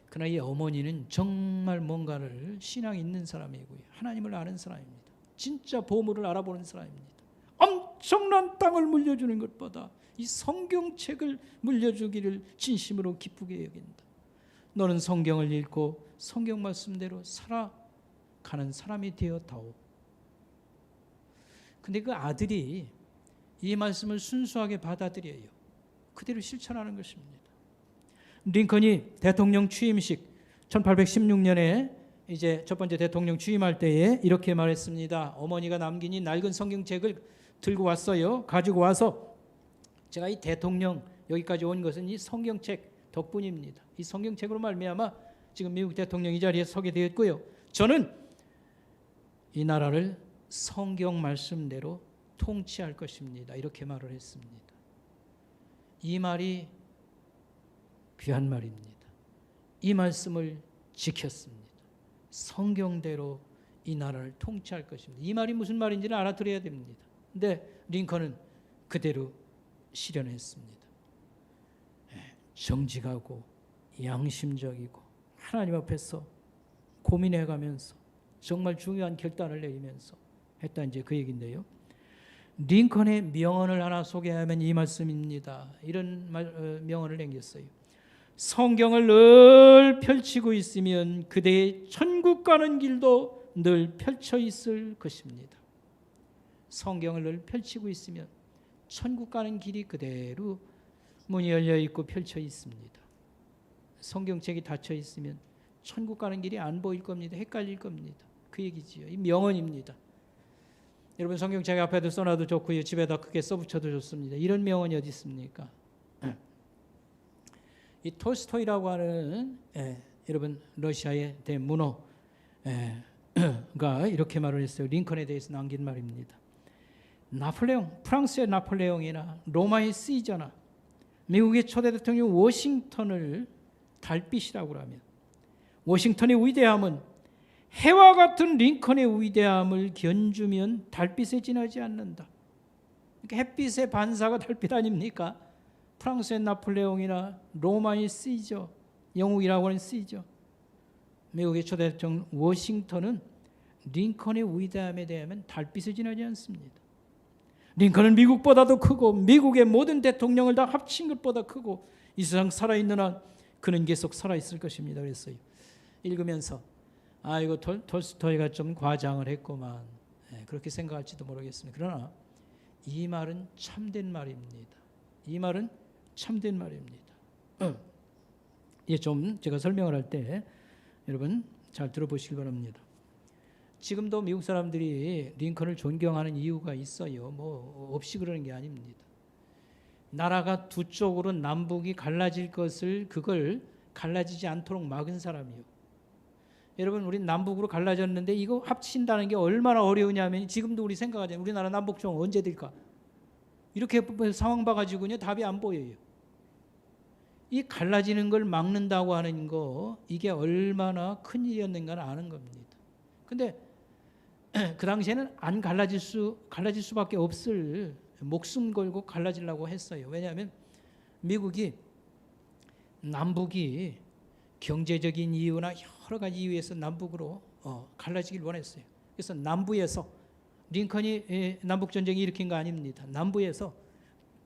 그러나 이 어머니는 정말 뭔가를 신앙이 있는 사람이고요. 하나님을 아는 사람입니다. 진짜 보물을 알아보는 사람입니다. 엄청난 땅을 물려주는 것보다 이 성경책을 물려주기를 진심으로 기쁘게 여긴다. 너는 성경을 읽고 성경 말씀대로 살아가는 사람이 되었다오. 근데 그 아들이 이 말씀을 순수하게 받아들여요. 그대로 실천하는 것입니다. 링컨이 대통령 취임식 1816년에 이제 첫 번째 대통령 취임할 때에 이렇게 말했습니다. 어머니가 남긴 이 낡은 성경책을 들고 왔어요. 가지고 와서 제가 이 대통령 여기까지 온 것은 이 성경책 덕분입니다. 이 성경책으로 말미암아 지금 미국 대통령 이 자리에 서게 되었고요. 저는 이 나라를 성경 말씀대로 통치할 것입니다. 이렇게 말을 했습니다. 이 말이 귀한 말입니다. 이 말씀을 지켰습니다. 성경대로 이 나라를 통치할 것입니다. 이 말이 무슨 말인지는 알아들어야 됩니다. 근데 링컨은 그대로 실현했습니다. 정직하고 양심적이고 하나님 앞에서 고민해가면서 정말 중요한 결단을 내리면서 했다, 이제 그 얘기인데요. 링컨의 명언을 하나 소개하면 이 말씀입니다. 이런 명언을 남겼어요. 성경을 늘 펼치고 있으면 그대의 천국 가는 길도 늘 펼쳐 있을 것입니다. 성경을 늘 펼치고 있으면 천국 가는 길이 그대로 문이 열려 있고 펼쳐 있습니다. 성경책이 닫혀 있으면 천국 가는 길이 안 보일 겁니다. 헷갈릴 겁니다. 그 얘기지요. 이 명언입니다. 여러분 성경책 앞에도 써놔도 좋고요. 집에다 크게 써붙여도 좋습니다. 이런 명언이 어디 있습니까? 이 톨스토이라고 하는 여러분 러시아의 대문호가 이렇게 말을 했어요. 링컨에 대해서 남긴 말입니다. 나폴레옹, 프랑스의 나폴레옹이나 로마의 시저나 미국의 초대 대통령 워싱턴을 달빛이라고 하면 워싱턴의 위대함은 해와 같은 링컨의 위대함을 견주면 달빛에 지나지 않는다. 그러니까 햇빛의 반사가 달빛 아닙니까? 프랑스의 나폴레옹이나 로마의 시저, 영국이라고 하는 시저, 미국의 초대 대통령 워싱턴은 링컨의 위대함에 대하면 달빛에 지나지 않습니다. 링컨은 미국보다도 크고 미국의 모든 대통령을 다 합친 것보다 크고 이 세상 살아있는 한 그는 계속 살아있을 것입니다. 그랬어요. 읽으면서 이거 톨스토이가 좀 과장을 했구만, 그렇게 생각할지도 모르겠습니다. 그러나 이 말은 참된 말입니다. 이 말은 참된 말입니다. 이게 좀 제가 설명을 할 때 여러분 잘 들어보시기 바랍니다. 지금도 미국 사람들이 링컨을 존경하는 이유가 있어요. 뭐 없이 그러는 게 아닙니다. 나라가 두 쪽으로 남북이 갈라질 것을 그걸 갈라지지 않도록 막은 사람이요. 여러분 우리 남북으로 갈라졌는데 이거 합친다는 게 얼마나 어려우냐면 지금도 우리 생각하잖아요. 우리나라 남북정 언제 될까? 이렇게 상황 봐가지고요 답이 안 보여요. 이 갈라지는 걸 막는다고 하는 거 이게 얼마나 큰 일이었는가를 아는 겁니다. 근데 그 당시에는 안 갈라질 수밖에 없을 목숨 걸고 갈라지려고 했어요. 왜냐하면 미국이 남북이 경제적인 이유나 여러 가지 이유에서 남북으로 갈라지길 원했어요. 그래서 남부에서 링컨이 남북 전쟁이 일으킨 거 아닙니다. 남부에서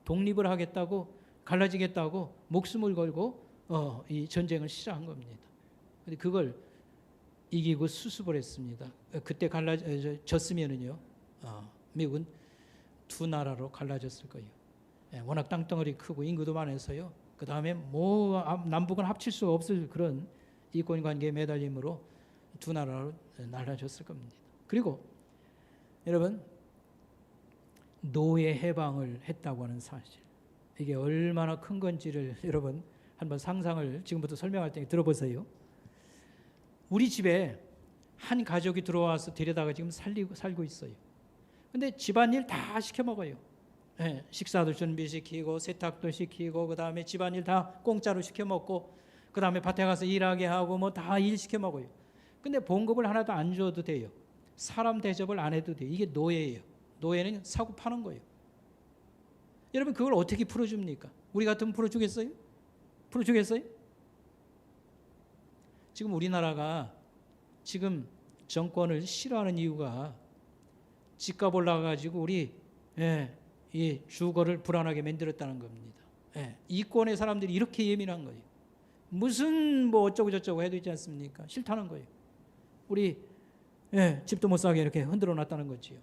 독립을 하겠다고 갈라지겠다고 목숨을 걸고 이 전쟁을 시작한 겁니다. 근데 그걸 이기고 수습을 했습니다. 그때 졌으면은요, 미국은 두 나라로 갈라졌을 거예요. 워낙 땅덩어리 크고 인구도 많아서요. 그 다음에 남북은 합칠 수 없을 그런 이권 관계에 매달림으로 두 나라로 나눠졌을 겁니다. 그리고 여러분 노예 해방을 했다고 하는 사실, 이게 얼마나 큰 건지를 여러분 한번 상상을 지금부터 설명할 때 들어보세요. 우리 집에 한 가족이 들어와서 데려다가 지금 살고 있어요. 근데 집안일 다 시켜 먹어요. 식사도 준비시키고 세탁도 시키고 그 다음에 집안일 다 공짜로 시켜 먹고 그 다음에 밭에 가서 일하게 하고 뭐 다 일 시켜 먹어요. 근데 봉급을 하나도 안 줘도 돼요. 사람 대접을 안 해도 돼요. 이게 노예예요. 노예는 사고 파는 거예요. 여러분 그걸 어떻게 풀어줍니까? 우리 같으면 풀어주겠어요? 풀어주겠어요? 지금 우리나라가 지금 정권을 싫어하는 이유가 집값 올라가가지고 우리 이 주거를 불안하게 만들었다는 겁니다. 이권의 사람들이 이렇게 예민한 거예요. 무슨 뭐 어쩌고 저쩌고 해도 있지 않습니까? 싫다는 거예요. 우리 집도 못 사게 이렇게 흔들어 놨다는 거지요.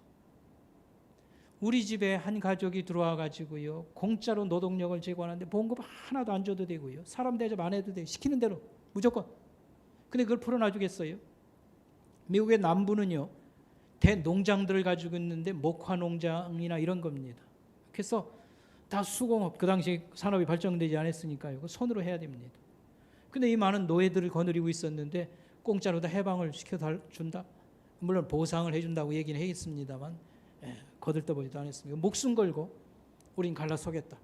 우리 집에 한 가족이 들어와 가지고요 공짜로 노동력을 제공하는데 봉급 하나도 안 줘도 되고요 사람 대접 안 해도 돼요. 시키는 대로 무조건. 근데 그걸 풀어놔주겠어요? 미국의 남부는요 대농장들을 가지고 있는데 목화 농장이나 이런 겁니다. 그래서 다 수공업, 그 당시 산업이 발전되지 않았으니까요 손으로 해야 됩니다. 근데 이 많은 노예들을 거느리고 있었는데 공짜로 다 해방을 시켜준다. 물론 보상을 해준다고 얘기는 하겠습니다만 거들떠보지도 않았습니다. 목숨 걸고 우린 갈라서겠다.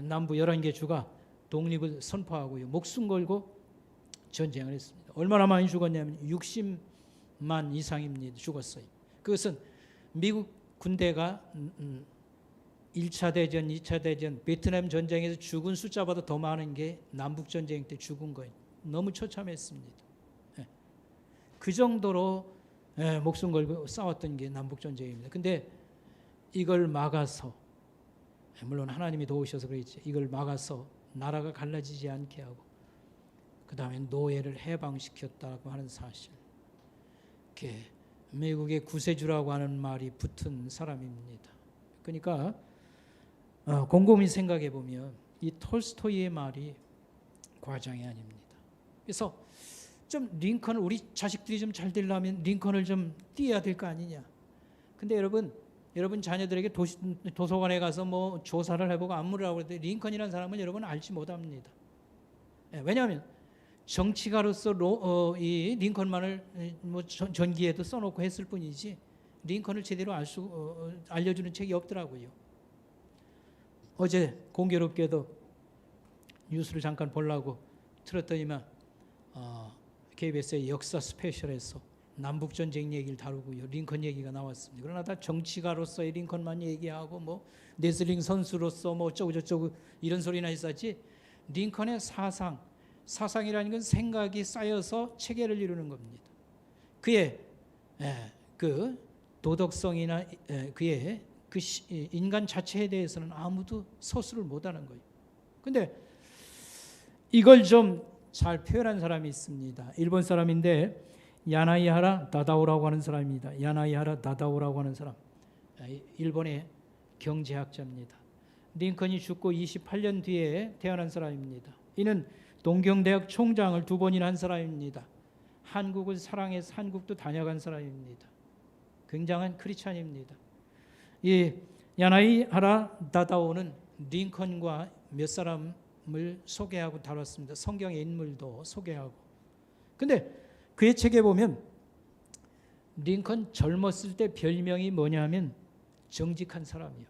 남부 11개 주가 독립을 선포하고요 목숨 걸고 전쟁을 했습니다. 얼마나 많이 죽었냐면 60만 이상입니다. 죽었어요. 그것은 미국 군대가 1차 대전, 2차 대전, 베트남 전쟁에서 죽은 숫자보다 더 많은 게 남북 전쟁 때 죽은 거예요. 너무 처참했습니다. 그 정도로 목숨 걸고 싸웠던 게 남북 전쟁입니다. 근데 이걸 막아서, 물론 하나님이 도우셔서 그랬지, 이걸 막아서 나라가 갈라지지 않게 하고 그 다음에 노예를 해방시켰다고 하는 사실, 미국의 구세주라고 하는 말이 붙은 사람입니다. 그러니까 곰곰이 생각해 보면 이 톨스토이의 말이 과장이 아닙니다. 그래서 좀 링컨을, 우리 자식들이 좀 잘 되려면 링컨을 좀 띄어야 될 거 아니냐. 근데 여러분 자녀들에게 도서관에 가서 뭐 조사를 해보고 안무를 하고 그랬더니 링컨이라는 사람은 여러분 알지 못합니다. 왜냐하면 정치가로서 이 링컨만을 뭐 전기에도 써놓고 했을 뿐이지 링컨을 제대로 알려주는 책이 없더라고요. 어제 공교롭게도 뉴스를 잠깐 보려고 틀었더니만 KBS의 역사 스페셜에서 남북전쟁 얘기를 다루고요. 링컨 얘기가 나왔습니다. 그러나 다 정치가로서의 링컨만 얘기하고 뭐 레슬링 선수로서 뭐 어쩌고저쩌고 이런 소리나 있었지, 링컨의 사상이라는 건 생각이 쌓여서 체계를 이루는 겁니다. 그의 그 도덕성이나 그의 그 인간 자체에 대해서는 아무도 서술을 못하는 거예요. 근데 이걸 좀 잘 표현한 사람이 있습니다. 일본 사람인데 야나이하라 다다오라고 하는 사람입니다. 야나이하라 다다오라고 하는 사람, 일본의 경제학자입니다. 링컨이 죽고 28년 뒤에 태어난 사람입니다. 이는 동경대학 총장을 2번이나 한 사람입니다. 한국을 사랑해서 한국도 다녀간 사람입니다. 굉장한 크리스찬입니다. 이 야나이하라 다다오는 링컨과 몇 사람을 소개하고 다뤘습니다. 성경의 인물도 소개하고. 근데 그의 책에 보면 링컨 젊었을 때 별명이 뭐냐면 정직한 사람이요.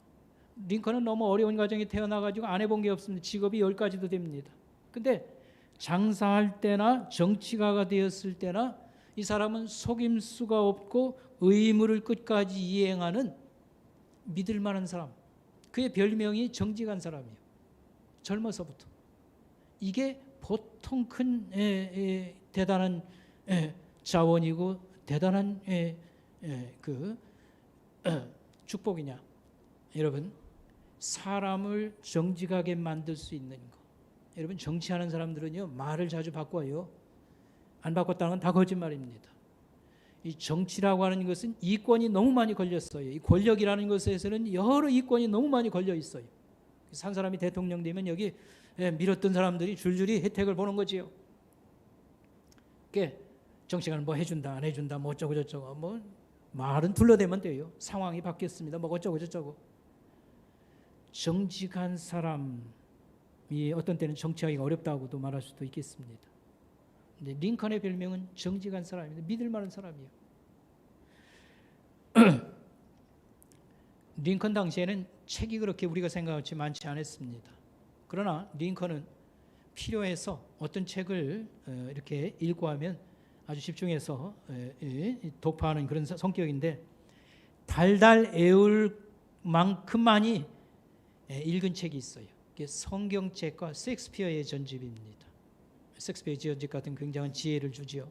링컨은 너무 어려운 가정에 태어나가지고 안 해본 게 없습니다. 직업이 10가지도 됩니다. 근데 장사할 때나 정치가가 되었을 때나 이 사람은 속임수가 없고 의무를 끝까지 이행하는 믿을 만한 사람. 그의 별명이 정직한 사람이에요. 젊어서부터. 이게 보통 큰 대단한 자원이고 대단한 그 축복이냐. 여러분, 사람을 정직하게 만들 수 있는 거. 여러분, 정치하는 사람들은요, 말을 자주 바꿔요. 안 바꿨다는 건 다 거짓말입니다. 이 정치라고 하는 것은 이권이 너무 많이 걸렸어요. 이 권력이라는 것에서는 여러 이권이 너무 많이 걸려 있어요. 산 사람이 대통령 되면 여기 밀었던 사람들이 줄줄이 혜택을 보는 거지요. 그게 정치가는 뭐 해준다 안 해준다 뭐 어쩌고 저쩌고 뭐 말은 둘러대면 돼요. 상황이 바뀌었습니다. 뭐 어쩌고 저쩌고. 정직한 사람이 어떤 때는 정치하기가 어렵다고도 말할 수도 있겠습니다. 근데 링컨의 별명은 정직한 사람입니다. 믿을 만한 사람이에요. 링컨 당시에는 책이 그렇게 우리가 생각하지 많지 않았습니다. 그러나 링컨은 필요해서 어떤 책을 이렇게 읽고 하면 아주 집중해서 독파하는 그런 성격인데, 달달 애울 만큼 많이 읽은 책이 있어요. 그게 성경책과 셰익스피어의 전집입니다. 셰익스피어의 전집 같은 굉장한 지혜를 주지요.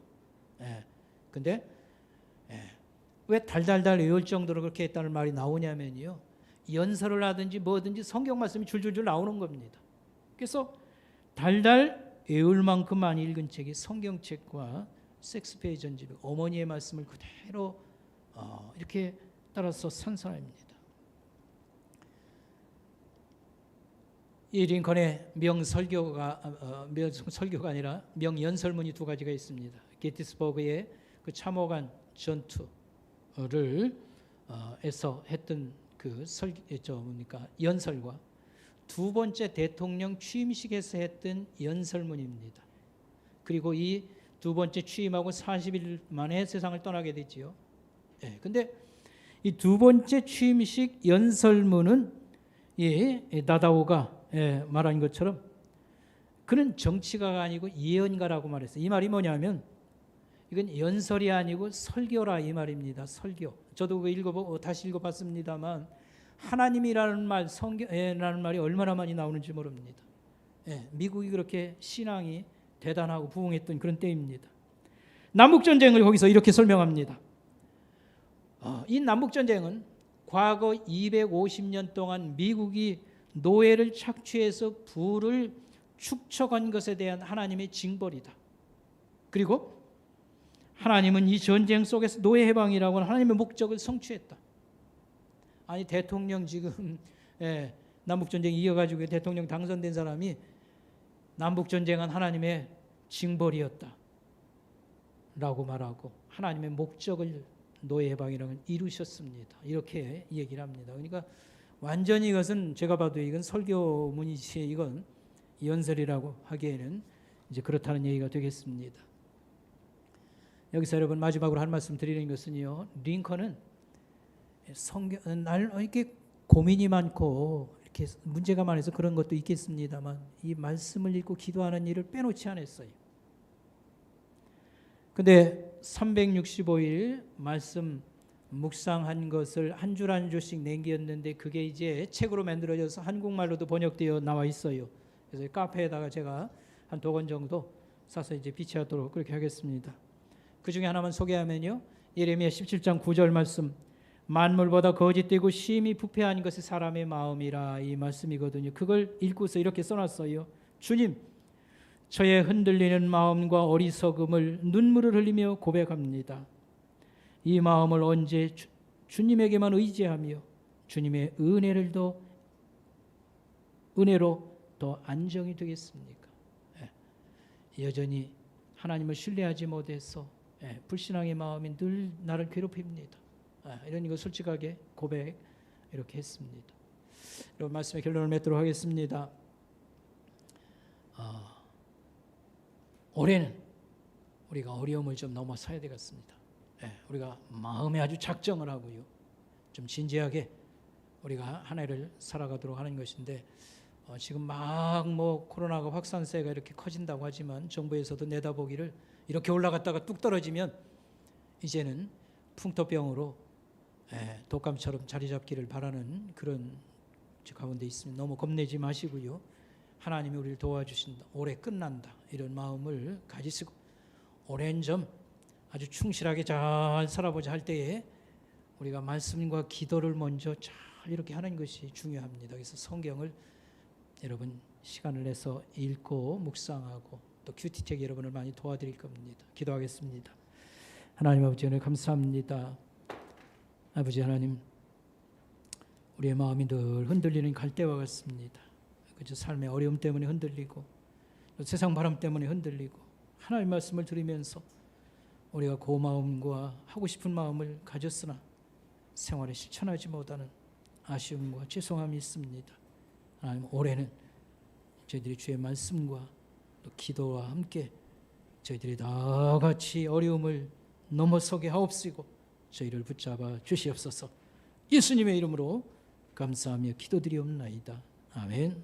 근데 왜 달달달 외울 정도로 그렇게 했다는 말이 나오냐면요, 연설을 하든지 뭐든지 성경 말씀이 줄줄줄 나오는 겁니다. 그래서 달달 외울 만큼 많이 읽은 책이 성경책과 셰익스피어의 전집, 어머니의 말씀을 그대로 이렇게 따라서 산 사람입니다. 이 링컨의 명설교가 아니라 명연설문이 2가지가 있습니다. 게티스버그의 그 참호간 전투를 에서 했던 그 연설과 2번째 대통령 취임식에서 했던 연설문입니다. 그리고 이 2번째 취임하고 40일 만에 세상을 떠나게 되지요. 근데 이 2번째 취임식 연설문은 나다오가 말한 것처럼 그는 정치가가 아니고 예언가라고 말했어요. 이 말이 뭐냐면 이건 연설이 아니고 설교라 이 말입니다. 설교. 저도 그거 다시 읽어봤습니다만 하나님이라는 말, 성경이라는 말이 얼마나 많이 나오는지 모릅니다. 미국이 그렇게 신앙이 대단하고 부흥했던 그런 때입니다. 남북전쟁을 거기서 이렇게 설명합니다. 이 남북전쟁은 과거 250년 동안 미국이 노예를 착취해서 부를 축적한 것에 대한 하나님의 징벌이다. 그리고 하나님은 이 전쟁 속에서 노예 해방이라고 하는 하나님의 목적을 성취했다. 아니 대통령 지금 남북전쟁 이어가지고 대통령 당선된 사람이 남북전쟁은 하나님의 징벌이었다 라고 말하고 하나님의 목적을 노예 해방이라고 이루셨습니다. 이렇게 얘기를 합니다. 그러니까 완전히 이것은 제가 봐도 이건 설교문이지 이건 연설이라고 하기에는 이제 그렇다는 얘기가 되겠습니다. 여기서 여러분 마지막으로 한 말씀 드리는 것은요, 링컨은 성경 날 이렇게 고민이 많고 이렇게 문제가 많아서 그런 것도 있겠습니다만 이 말씀을 읽고 기도하는 일을 빼놓지 않았어요. 근데 365일 말씀 묵상한 것을 한 줄 한 줄씩 남겼는데 그게 이제 책으로 만들어져서 한국말로도 번역되어 나와 있어요. 그래서 카페에다가 제가 한 2권 정도 사서 이제 비치하도록 그렇게 하겠습니다. 그 중에 하나만 소개하면요. 예레미야 17장 9절 말씀, 만물보다 거짓되고 심히 부패한 것이 사람의 마음이라, 이 말씀이거든요. 그걸 읽고서 이렇게 써놨어요. 주님, 저의 흔들리는 마음과 어리석음을 눈물을 흘리며 고백합니다. 이 마음을 언제 주님에게만 의지하며 주님의 은혜로 더 안정이 되겠습니까? 여전히 하나님을 신뢰하지 못해서 불신앙의 마음이 늘 나를 괴롭힙니다. 이런 거 솔직하게 고백 이렇게 했습니다. 여러분, 말씀의 결론을 맺도록 하겠습니다. 올해는 우리가 어려움을 좀 넘어서야 되겠습니다. 우리가 마음에 아주 작정을 하고요, 좀 진지하게 우리가 한 해를 살아가도록 하는 것인데, 지금 막 코로나가 확산세가 이렇게 커진다고 하지만 정부에서도 내다보기를 이렇게 올라갔다가 뚝 떨어지면 이제는 풍토병으로 독감처럼 자리 잡기를 바라는 그런 가운데 있으면 너무 겁내지 마시고요, 하나님이 우리를 도와주신다, 올해 끝난다, 이런 마음을 가지시고 오랜 점 아주 충실하게 잘 살아보자 할 때에 우리가 말씀과 기도를 먼저 잘 이렇게 하는 것이 중요합니다. 그래서 성경을 여러분 시간을 내서 읽고 묵상하고 또 큐티책 여러분을 많이 도와드릴 겁니다. 기도하겠습니다. 하나님 아버지, 오늘 감사합니다. 아버지 하나님, 우리의 마음이 늘 흔들리는 갈대와 같습니다. 그저 삶의 어려움 때문에 흔들리고 또 세상 바람 때문에 흔들리고, 하나님 말씀을 들으면서 우리가 고마움과 하고 싶은 마음을 가졌으나 생활에 실천하지 못하는 아쉬움과 죄송함이 있습니다. 하나님, 올해는 저희들이 주의 말씀과 또 기도와 함께 저희들이 다 같이 어려움을 넘어서게 하옵시고 저희를 붙잡아 주시옵소서. 예수님의 이름으로 감사하며 기도드리옵나이다. 아멘.